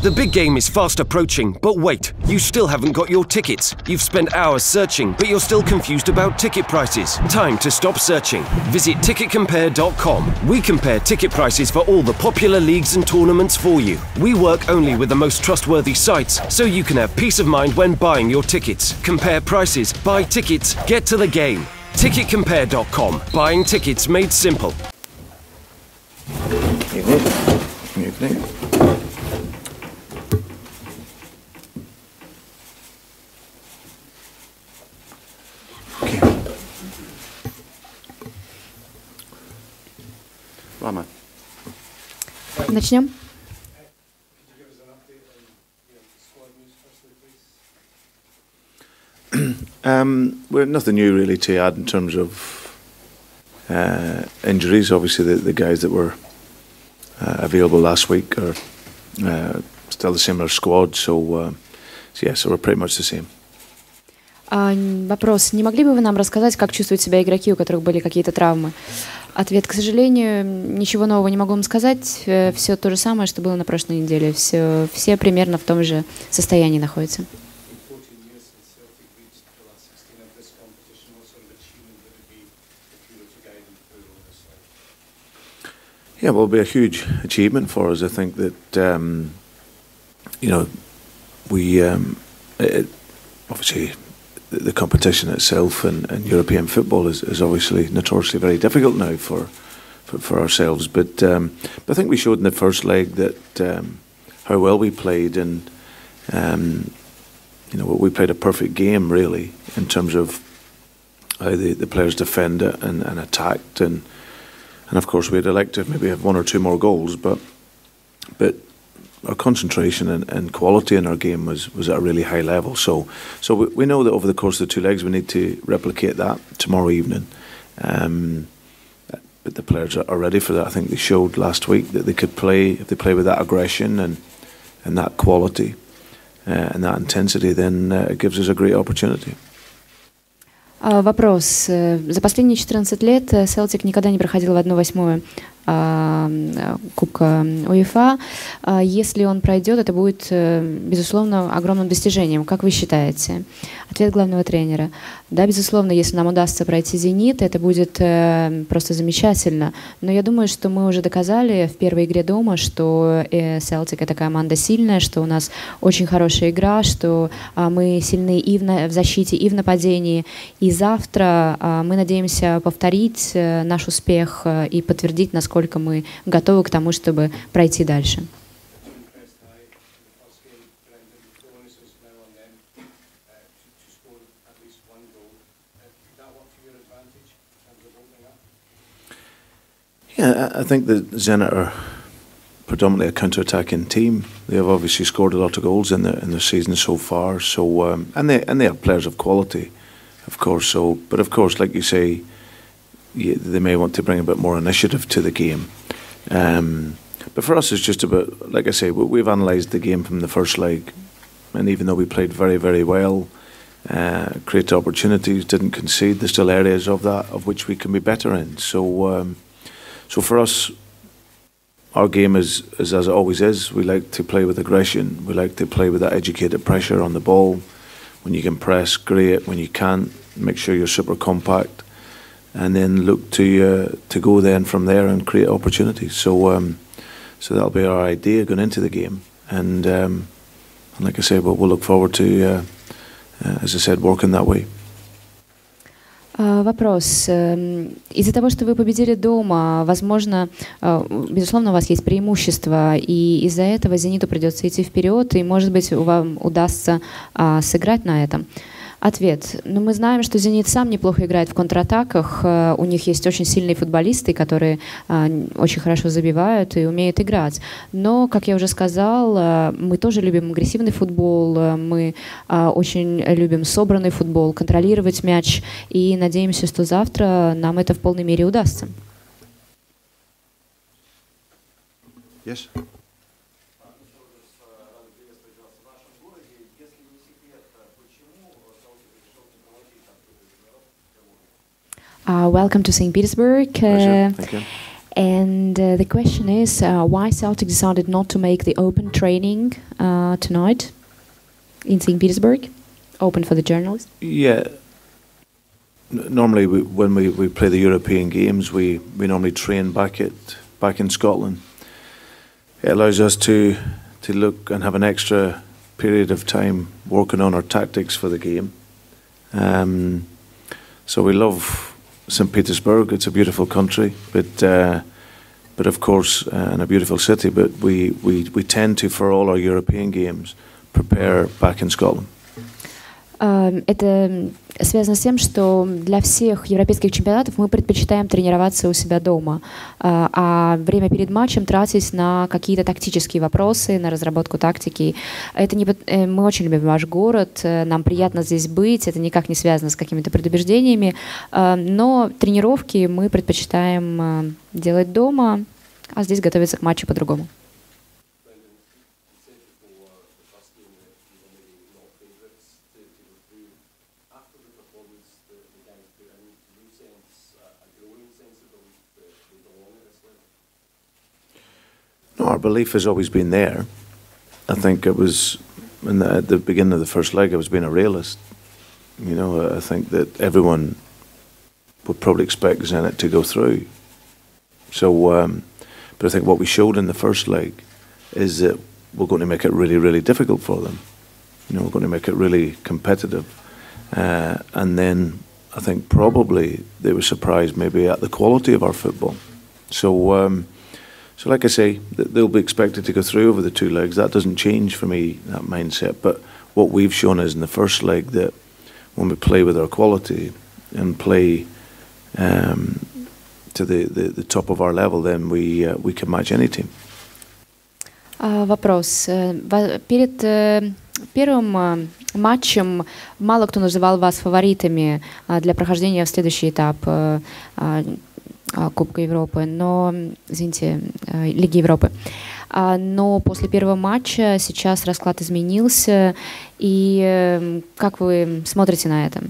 The big game is fast approaching, but wait, you still haven't got your tickets. You've spent hours searching, but you're still confused about ticket prices. Time to stop searching. Visit ticketcompare.com. We compare ticket prices for all the popular leagues and tournaments for you. We work only with the most trustworthy sites, so you can have peace of mind when buying your tickets. Compare prices, buy tickets, get to the game. Ticketcompare.com. Buying tickets made simple. Evening. Ладно. Начнем. We're nothing new really to add in terms of injuries. Obviously, the guys that were available last week are still the similar squad. So we're pretty much the same. Вопрос. Не могли бы вы нам рассказать, как чувствуют себя игроки, у которых были какие-то травмы? Ответ. К сожалению, ничего нового не могу вам сказать. Все то же самое, что было на прошлой неделе. Все примерно в том же состоянии находятся. Yeah, well, it'll be a huge achievement for us. I think that we obviously the competition itself and European football is obviously notoriously very difficult now for ourselves. But I think we showed in the first leg that how well we played, and we played a perfect game really in terms of how the players defended and attacked, and of course we'd like to maybe have one or two more goals, but our concentration and quality in our game was at a really high level. So we know that over the course of the two legs we need to replicate that tomorrow evening. But the players are ready for that. I think they showed last week that they could play, if they play with that aggression and that quality and that intensity, then it gives us a great opportunity. Вопрос. За последние 14 лет Celtic никогда не проходил в 1/8 Кубка УЕФА. Если он пройдет, это будет, безусловно, огромным достижением. Как вы считаете? Ответ главного тренера. Да, безусловно, если нам удастся пройти «Зенит», это будет просто замечательно. Но я думаю, что мы уже доказали в первой игре дома, что Celtic — это команда сильная, что у нас очень хорошая игра, что мы сильны и в защите, и в нападении. И завтра мы надеемся повторить наш успех и подтвердить, насколько мы готовы к тому, чтобы пройти дальше. Yeah, I think the Zenit are predominantly a counter-attacking team. They have obviously scored a lot of goals in their season so far. So and they have players of quality, of course. So, but of course, like you say, they may want to bring a bit more initiative to the game. But for us, it's just about, like I say, we've analysed the game from the first leg, and even though we played very, very well, created opportunities, didn't concede, there's still areas of that of which we can be better in. So for us, our game is as it always is. We like to play with aggression. We like to play with that educated pressure on the ball. When you can press, great. When you can't, make sure you're super compact, and then look to go then from there and create opportunities. So that'll be our idea going into the game. And like I said, we'll look forward to, as I said, working that way. Вопрос. Из-за того, что вы победили дома, возможно, безусловно, у вас есть преимущество, и из-за этого «Зениту» придется идти вперед, и, может быть, вам удастся сыграть на этом. Ответ. Ну, мы знаем, что «Зенит» сам неплохо играет в контратаках. У них есть очень сильные футболисты, которые очень хорошо забивают и умеют играть. Но, как я уже сказал, мы тоже любим агрессивный футбол, мы очень любим собранный футбол, контролировать мяч, и надеемся, что завтра нам это в полной мере удастся. Yes. Welcome to St. Petersburg. Thank you. And the question is, why Celtic decided not to make the open training tonight in St. Petersburg, open for the journalists? Yeah. Normally, when we play the European games, we normally train back in Scotland. It allows us to look and have an extra period of time working on our tactics for the game. So we love St. Petersburg. It's a beautiful country, but of course, and a beautiful city. But we tend to, for all our European games, prepare back in Scotland. Это связано с тем, что для всех европейских чемпионатов мы предпочитаем тренироваться у себя дома, а время перед матчем тратить на какие-то тактические вопросы, на разработку тактики. Это не, мы очень любим ваш город, нам приятно здесь быть, это никак не связано с какими-то предубеждениями, но тренировки мы предпочитаем делать дома, а здесь готовиться к матчу по-другому. No, our belief has always been there. I think it was at the beginning of the first leg, I was being a realist. You know, I think that everyone would probably expect Zenit to go through. So, but I think what we showed in the first leg is that we're going to make it really, really difficult for them. You know, we're going to make it really competitive. And then I think probably they were surprised maybe at the quality of our football. So like I say, they'll be expected to go through over the two legs. That doesn't change for me, that mindset. But what we've shown is in the first leg that when we play with our quality and play to the top of our level, then we can match any team. Вопрос. Перед первым матчем мало кто называл вас фаворитами для прохождения в следующий этап Кубка Европы, но, извините, Лиги Европы. Но после первого матча сейчас расклад изменился, и как вы смотрите на это?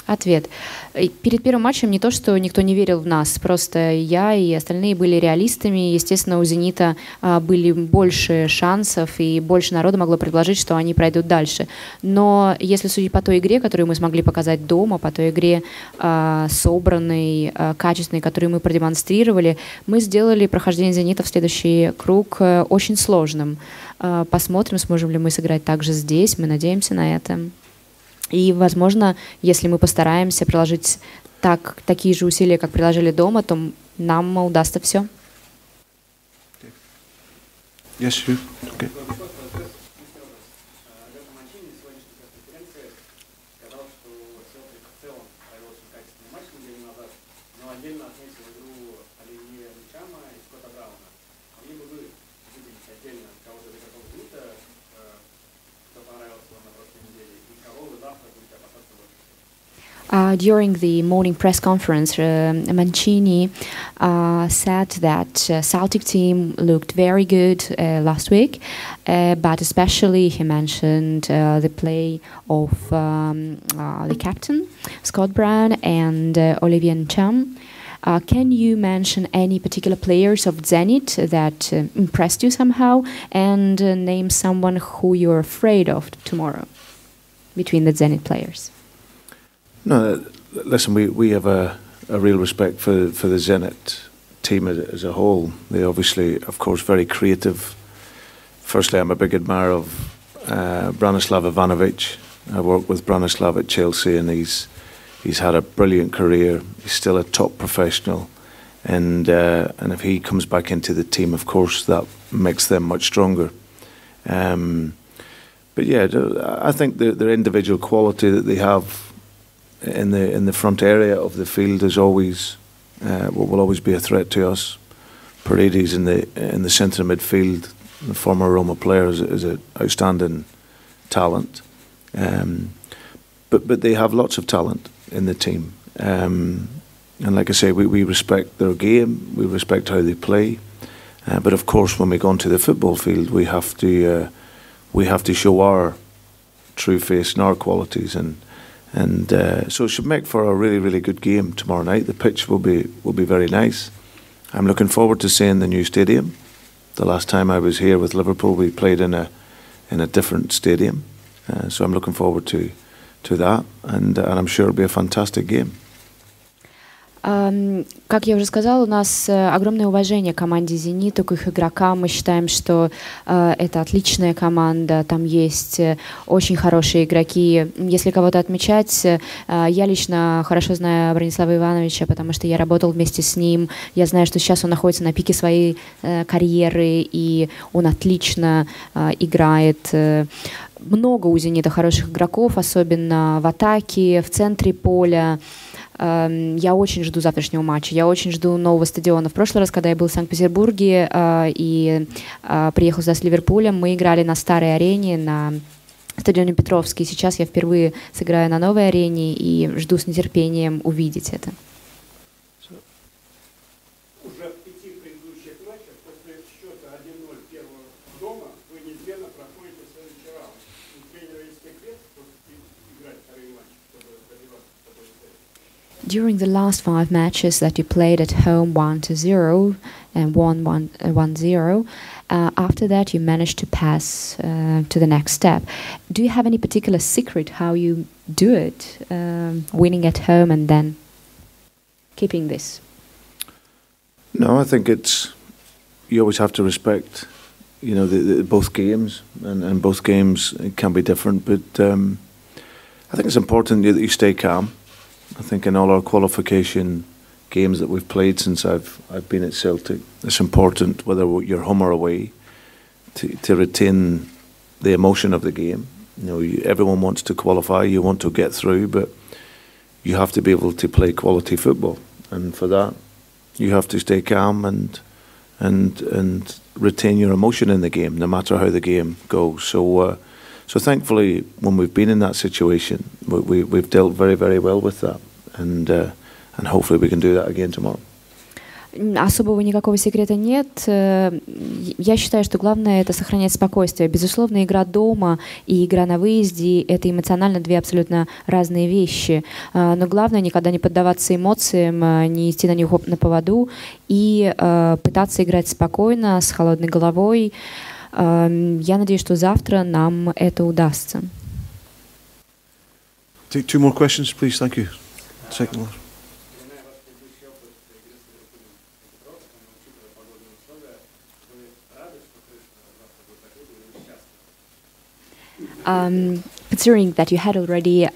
Ответ. Перед первым матчем не то, что никто не верил в нас, просто я и остальные были реалистами. Естественно, у «Зенита» были больше шансов, и больше народу могло предложить, что они пройдут дальше. Но если судить по той игре, которую мы смогли показать дома, по той игре собранной, качественной, которую мы продемонстрировали, мы сделали прохождение «Зенита» в следующий круг очень сложным. Посмотрим, сможем ли мы сыграть также здесь, мы надеемся на это. И, возможно, если мы постараемся приложить такие же усилия, как приложили дома, то нам удастся все. Yes, you. Okay. During the morning press conference, Mancini said that Celtic team looked very good last week, but especially he mentioned the play of the captain, Scott Brown, and Olivier Ntcham. Can you mention any particular players of Zenit that impressed you somehow, and name someone who you're afraid of tomorrow between the Zenit players? No, listen, we have a real respect for the Zenit team as a whole. They obviously, of course, very creative. Firstly, I'm a big admirer of Branislav Ivanovic. I worked with Branislav at Chelsea, and he's had a brilliant career. He's still a top professional, and if he comes back into the team, of course, that makes them much stronger. But yeah, I think their individual quality that they have in the front area of the field is always will always be a threat to us. Paredes in the centre of midfield, the former Roma player, is an outstanding talent. But they have lots of talent in the team, and like I say, we respect their game, we respect how they play. But of course, when we go onto the football field, we have to show our true face and our qualities, and so it should make for a really, really good game tomorrow night. The pitch will be very nice, I'm looking forward to seeing the new stadium. The last time I was here with Liverpool, we played in a different stadium, so I'm looking forward to that, and I'm sure it'll be a fantastic game. Как я уже сказала, у нас огромное уважение к команде «Зениту», к их игрокам. Мы считаем, что это отличная команда, там есть очень хорошие игроки. Если кого-то отмечать, я лично хорошо знаю Бронислава Ивановича, потому что я работал вместе с ним. Я знаю, что сейчас он находится на пике своей карьеры, и он отлично играет. Много у «Зенита» хороших игроков, особенно в атаке, в центре поля. Я очень жду завтрашнего матча, я очень жду нового стадиона. В прошлый раз, когда я был в Санкт-Петербурге и приехал сюда с Ливерпулем, мы играли на старой арене, на стадионе Петровский. Сейчас я впервые сыграю на новой арене и жду с нетерпением увидеть это. Уже в 5 предыдущих матчах после счета 1-0 первого дома вы неизменно проходите следующий раунд. У тренера есть секрет, просто играть вторые матчи, чтобы добиваться такой цели. During the last 5 matches that you played at home 1-0 and won 1-0, after that you managed to pass to the next step. Do you have any particular secret how you do it, winning at home and then keeping this? No, I think you always have to respect, both games, and both games can be different, but I think it's important that you stay calm. I think in all our qualification games that we've played since I've been at Celtic, it's important, whether you're home or away, to retain the emotion of the game. Everyone wants to qualify, you want to get through, but you have to be able to play quality football, and for that, you have to stay calm and retain your emotion in the game, no matter how the game goes. So thankfully, when we've been in that situation, we've dealt very, very well with that, and hopefully we can do that again tomorrow. Особого никакого секрета нет. Я считаю, что главное — это сохранять спокойствие. Безусловно, игра дома и игра на выезде — это эмоционально 2 абсолютно разные вещи. Но главное — никогда не поддаваться эмоциям, не идти на них на поводу и пытаться играть спокойно, с холодной головой. Я надеюсь, что завтра нам это удастся. Take 2 more questions, please. Thank you. Second one. Considering that you had already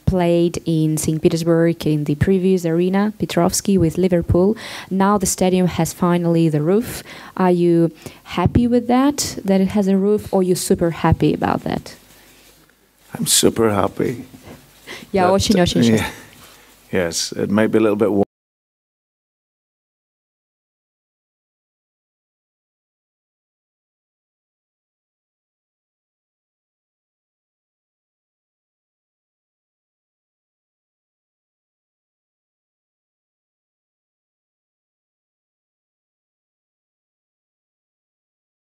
played in St. Petersburg in the previous arena, Petrovsky, with Liverpool, now the stadium has finally the roof. Are you happy with that it has a roof, or are you super happy about that? I'm super happy. Я очень-очень счастлива. Yes, it might be a little bit warm.